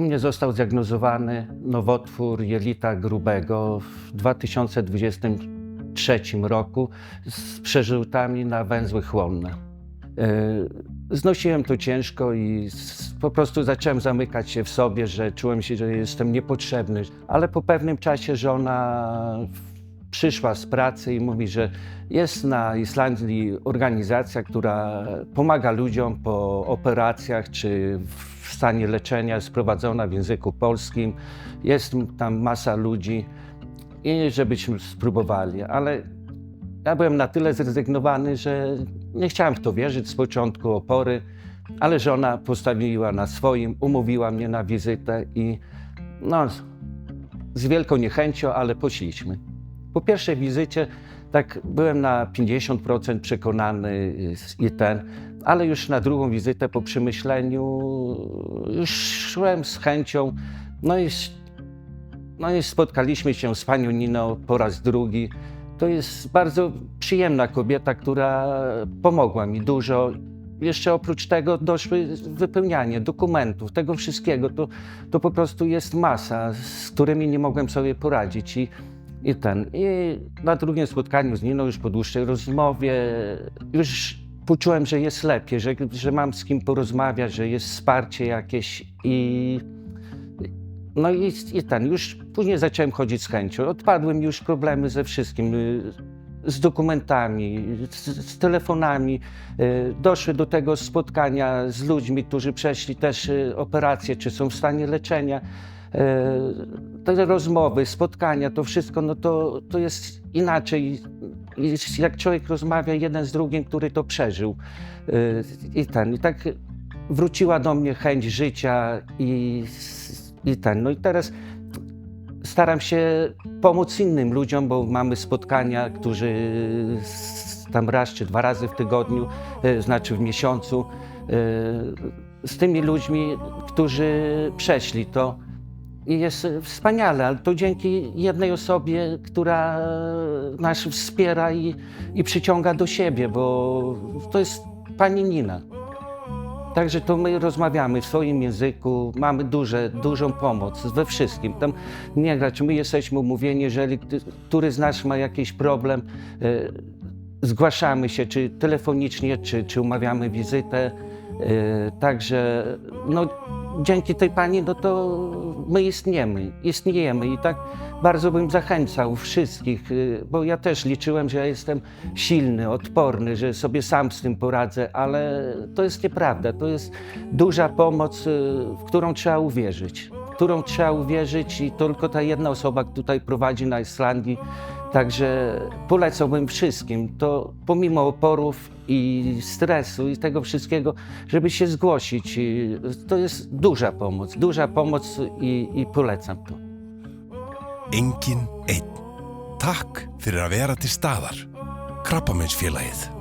U mnie został zdiagnozowany nowotwór jelita grubego w 2023 roku z przerzutami na węzły chłonne. Znosiłem to ciężko i po prostu zacząłem zamykać się w sobie, że czułem się, że jestem niepotrzebny. Ale po pewnym czasie żona przyszła z pracy i mówi, że jest na Islandii organizacja, która pomaga ludziom po operacjach czy w stanie leczenia, jest prowadzona w języku polskim. Jest tam masa ludzi i żebyśmy spróbowali. Ale ja byłem na tyle zrezygnowany, że nie chciałem w to wierzyć z początku, opory, ale żona postawiła na swoim, umówiła mnie na wizytę i no, z wielką niechęcią, ale poszliśmy. Po pierwszej wizycie tak byłem na 50% przekonany ale już na drugą wizytę po przemyśleniu już szłem z chęcią. No i spotkaliśmy się z panią Niną po raz drugi. To jest bardzo przyjemna kobieta, która pomogła mi dużo. Jeszcze oprócz tego doszły wypełnianie dokumentów, tego wszystkiego. To po prostu jest masa, z którymi nie mogłem sobie poradzić. I na drugim spotkaniu z Niną, już po dłuższej rozmowie, już poczułem, że jest lepiej, że mam z kim porozmawiać, że jest wsparcie jakieś już później zacząłem chodzić z chęcią. Odpadły już problemy ze wszystkim, z dokumentami, z telefonami. Doszły do tego spotkania z ludźmi, którzy przeszli też operacje, czy są w stanie leczenia. Te rozmowy, spotkania, to wszystko, no to jest inaczej. Jak człowiek rozmawia jeden z drugim, który to przeżył. I tak wróciła do mnie chęć życia No i teraz staram się pomóc innym ludziom, bo mamy spotkania, którzy tam raz czy dwa razy w tygodniu, znaczy w miesiącu, z tymi ludźmi, którzy przeszli to. I jest wspaniale, ale to dzięki jednej osobie, która nas wspiera i przyciąga do siebie, bo to jest pani Nina. Także to my rozmawiamy w swoim języku, mamy dużą pomoc we wszystkim. Tam nie grać, my jesteśmy umówieni, jeżeli któryś z nas ma jakiś problem, zgłaszamy się, czy telefonicznie, czy umawiamy wizytę. Także no, dzięki tej pani, no to my istniejemy i tak bardzo bym zachęcał wszystkich, bo ja też liczyłem, że ja jestem silny, odporny, że sobie sam z tym poradzę, ale to jest nieprawda. To jest duża pomoc, w którą trzeba uwierzyć i tylko ta jedna osoba tutaj prowadzi na Islandii. Także polecałbym wszystkim, to pomimo oporów i stresu i tego wszystkiego, żeby się zgłosić. To jest duża pomoc i polecam to. Enginn einn. Takk fyrir að vera til staðar. Krabbameinsfélagið.